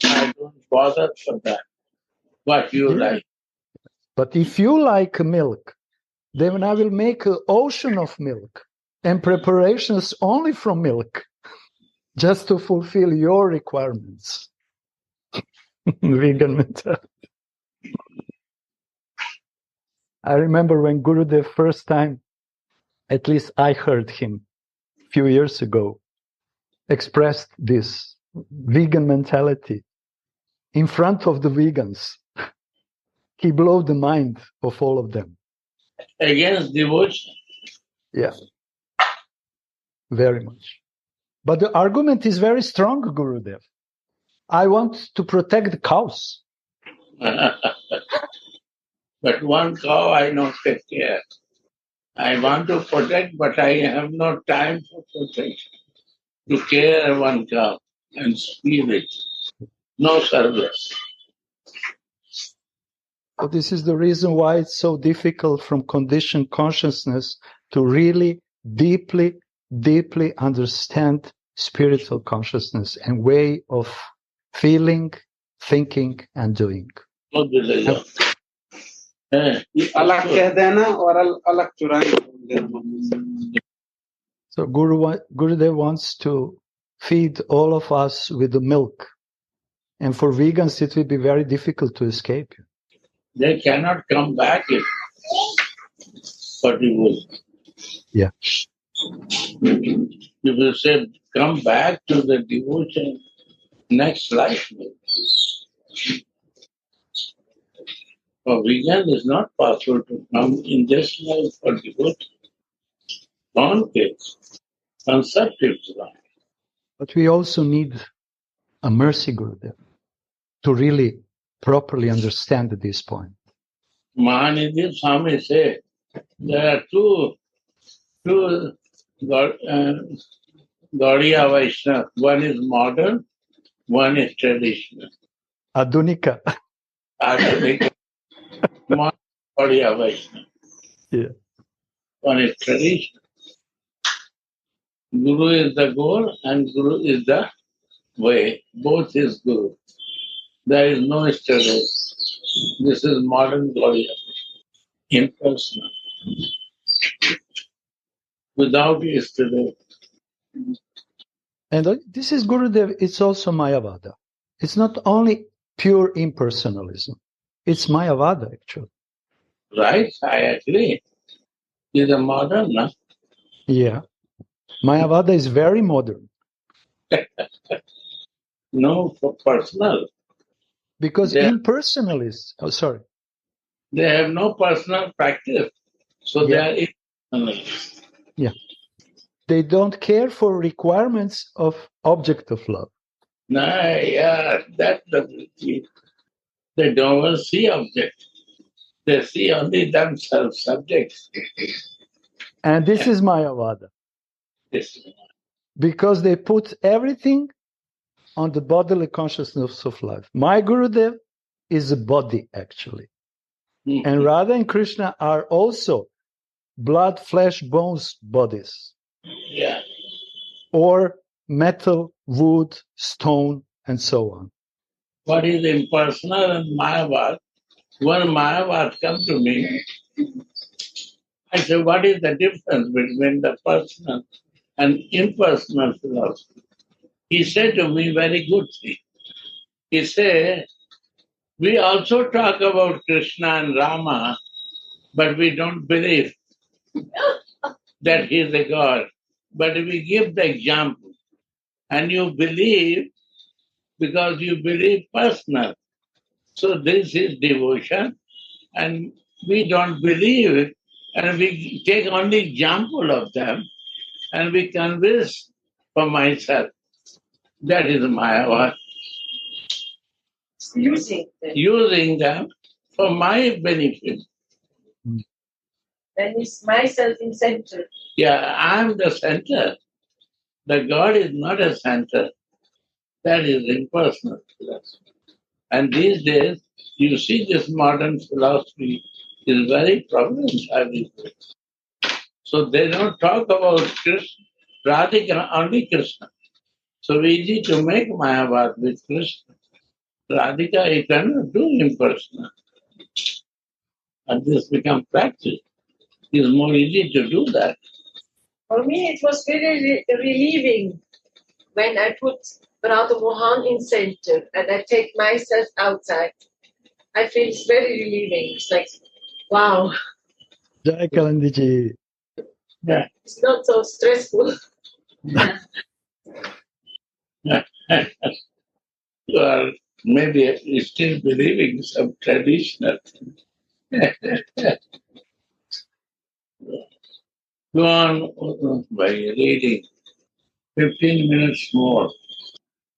I don't bother for that. What you like. But if you like milk, then I will make an ocean of milk and preparations only from milk, just to fulfill your requirements. Vegan mentality. I remember when Gurudev first time, at least I heard him a few years ago, expressed this vegan mentality in front of the vegans. He blew the mind of all of them. Against devotion. Yeah, very much. But the argument is very strong, Gurudev. I want to protect the cows. But one cow I don't take care. I want to protect, but I have no time for protection. To care one cow and feed it. No service. So this is the reason why it's so difficult from conditioned consciousness to really deeply, deeply understand spiritual consciousness and way of feeling, thinking, and doing. अलग कह देना और अलग चुराएंगे देना. So Gurudev wants to feed all of us with the milk. And for vegans, it will be very difficult to escape. They cannot come back if devotion. Yeah. You will say, come back to the devotion next life. For vegan, it's not possible to come in this life for devotion. Concept is wrong. But we also need a mercy Gurudev to really properly understand this point. Mahanidhi Swami said there are two Gaudiya Vaishnava. One is modern, one is traditional. Adunika. Modern Gaudiya Vaishnava. Yeah. One is traditional. Guru is the goal and Guru is the way. Both is Guru. There is no yesterday. This is modern Gaudiya. Impersonal. Without yesterday. And this is Gurudev, it's also Mayavada. It's not only pure impersonalism. It's Mayavada, actually. Right, I agree. It's a modern, no? Yeah. Mayavada is very modern. No, for personal. Because impersonalists, They have no personal practice. So they are impersonalists. Yeah. They don't care for requirements of object of love. No, yeah, that doesn't mean. They don't see object. They see only themselves, subjects. And this is Mayavada. Yes. Because they put everything on the bodily consciousness of life. My Gurudev is a body, actually. Mm-hmm. And Radha and Krishna are also blood, flesh, bones bodies. Yeah. Or metal, wood, stone, and so on. What is impersonal and Mayavad? When Mayavad come to me, I say, what is the difference between the personal and impersonal philosophy? He said to me very good thing. He said, we also talk about Krishna and Rama, but we don't believe that he is a God. But we give the example. And you believe because you believe personal. So this is devotion. And we don't believe it. And we take only example of them. And we convince for myself. That is Mayavad. Using them for my benefit. Then is myself in center. Yeah, I'm the center. The God is not a center. That is impersonal philosophy. And these days, you see this modern philosophy is very prevalent everywhere. So they don't talk about Krishna, Radhika, only Krishna. So easy to make Mahabharata with Krishna. Radhika, you cannot do impersonal. And this becomes practice. It's more easy to do that. For me, it was very relieving when I put Radha Mohan in center and I take myself outside. I feel it's very relieving. It's like, wow. Jai Kalandiji. Yeah. It's not so stressful. You are maybe still believing some traditional thing. Go on by reading 15 minutes more.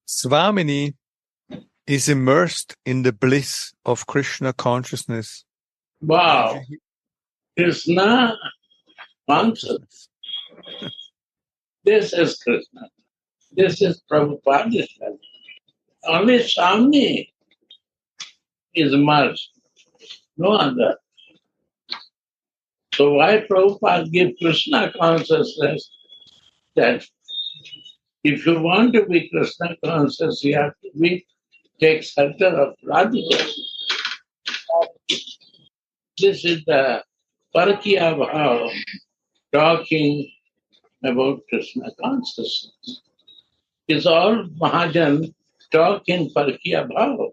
Swamini is immersed in the bliss of Krishna consciousness. Wow. Krishna consciousness. This is Krishna. This is Prabhupada. Only Swami is merged. No other. So why Prabhupada give Krishna consciousness? That if you want to be Krishna conscious, you have to take shelter of Radhika. This is the Parakya Bhava, talking about Krishna consciousness. It's all Mahajan talk in Parakya Bhava.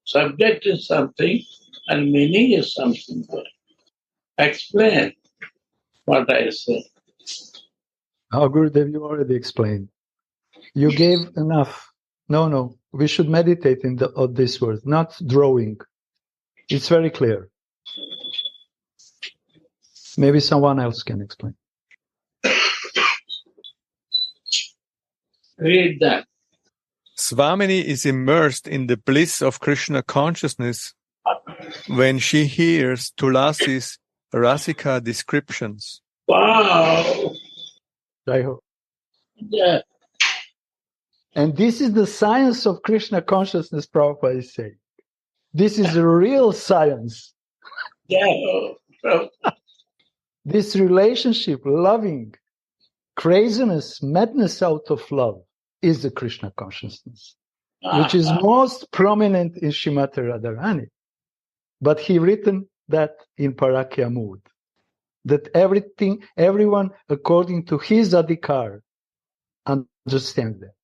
Subject is something and meaning is something. Explain what I say. Oh, Gurudev, you already explained. You gave enough. No, we should meditate on this word, not drawing. It's very clear. Maybe someone else can explain. Read that. Swamini is immersed in the bliss of Krishna consciousness when she hears Tulasi's Rasika descriptions. Wow! I hope. Yeah. And this is the science of Krishna consciousness, Prabhupada is saying. This is a real science. Yeah. This relationship, loving, craziness, madness out of love is the Krishna consciousness, which is most prominent in Srimati Radharani. But he written that in Parakya mood, that everyone according to his adhikar understand that.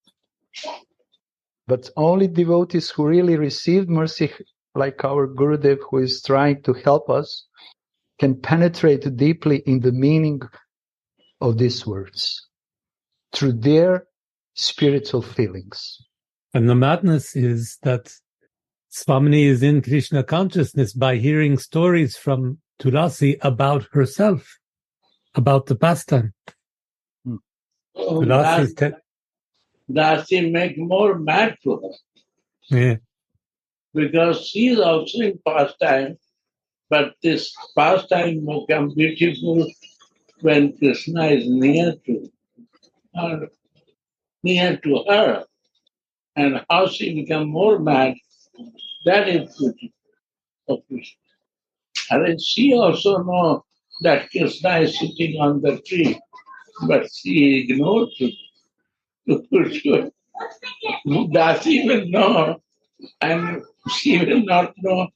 But only devotees who really received mercy, like our Gurudev, who is trying to help us, can penetrate deeply in the meaning of these words through their spiritual feelings. And the madness is that Swamini is in Krishna consciousness by hearing stories from Tulasi about herself, about the pastime. Dasi make more mad to her. Yeah. Because she is also in pastime, but this pastime becomes beautiful when Krishna is near to her. And how she becomes more mad, that is beautiful. And she also knows that Krishna is sitting on the tree, but she ignores it. Dasi will know, and she will not know.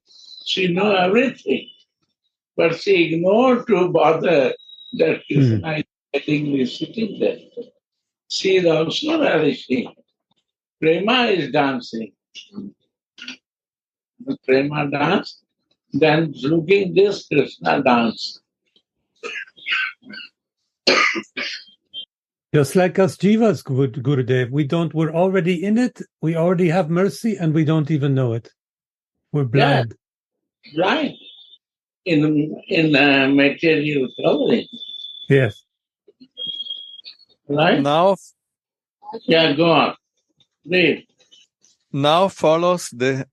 She knows everything, but she ignored to bother that Krishna is sitting there. She is also relishing. Prema is dancing. The Prema dance, then looking this Krishna dance. Just like us jivas, Gurudev, we're already in it, we already have mercy, and we don't even know it. We're blind. Yeah, right. In material covering. Yes. Right? Now, yeah, go on. Read. Now follows the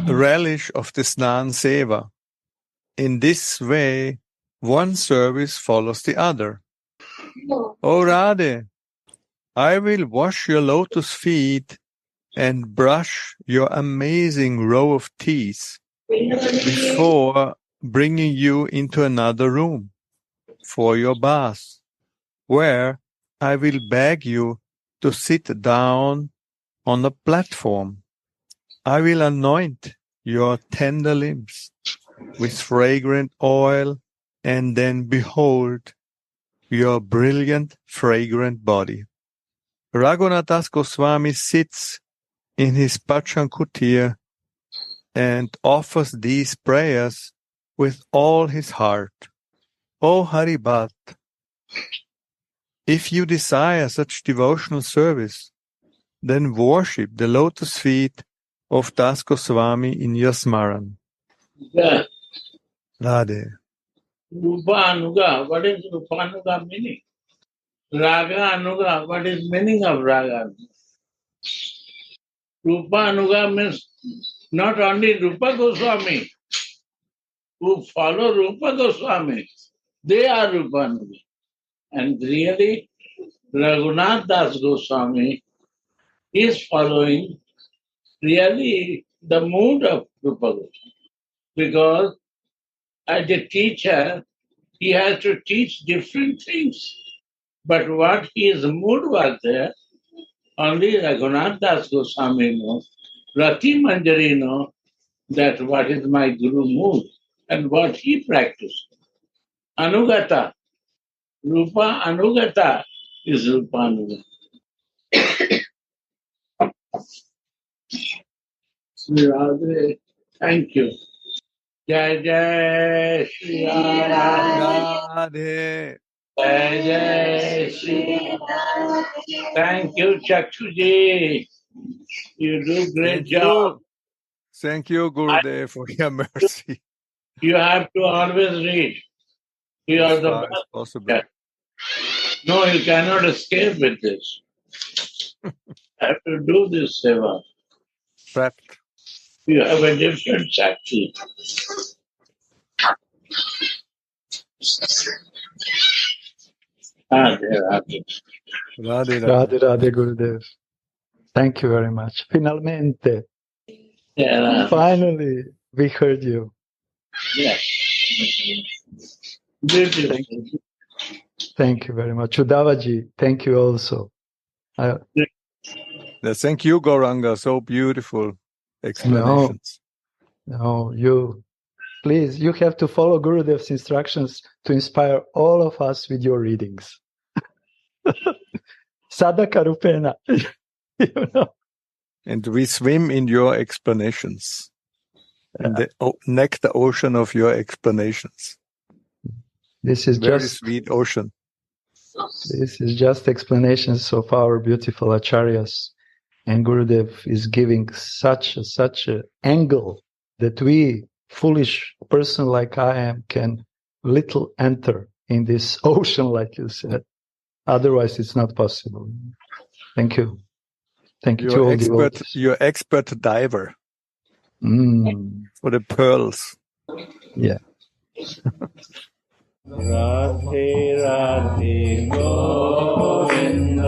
relish of the Snan Seva. In this way, One service follows the other. O Radhe, I will wash your lotus feet and brush your amazing row of teeth before bringing you into another room for your bath, where I will beg you to sit down on a platform. I will anoint your tender limbs with fragrant oil, and then behold your brilliant, fragrant body. Raghunath Goswami sits in his Bhajan Kutir and offers these prayers with all his heart. O Haribhat, if you desire such devotional service, then worship the lotus feet of Das Goswami in your smaran. Yeah. Radhe. Rupa Anuga, what is Rupa Anuga meaning? Raga Anuga, what is meaning of Raga? Rupa Anuga means not only Rupa Goswami, who follow Rupa Goswami, they are Rupa Anuga. And really, Raghunath Das Goswami is following really the mood of Rupa Goswami. Because as a teacher, he has to teach different things. But what his mood was there, only Raghunath Das Goswami knows. Rati Manjari knows that what is my Guru mood and what he practiced. Anugata, Rupa Anugata is Rupa Anugata. Sri Radhe, thank you. Jai Jai Shri Radhe. Jai Jai Shri. Thank you, Chakshuji. You do great job. Thank you, Gurudev, for your mercy. You have to always read. You are As the far as best. possible. No, you cannot escape with this. You have to do this seva. Trapped. You have a different Shakti. Radhe, Radhe. Radhe, Radhe. Radhe Radhe Gurudev. Thank you very much. Finalmente. Yeah, Radhe. Finally, we heard you. Yeah. Beautiful. Thank you very much. Udavaji, thank you also. Thank you, Gauranga. So beautiful explanations. No, you, please, you have to follow Gurudev's instructions to inspire all of us with your readings. Sadhaka Rupena. You know. And we swim in your explanations. In the nectar ocean of your explanations. This is very just sweet ocean. This is just explanations of our beautiful acharyas. And Gurudev is giving such a angle that we, foolish person like I am, can little enter in this ocean, like you said. Otherwise, it's not possible. Thank you. Thank you to all devotees. You're expert diver for the pearls. Yeah. Radhe Radhe Govinda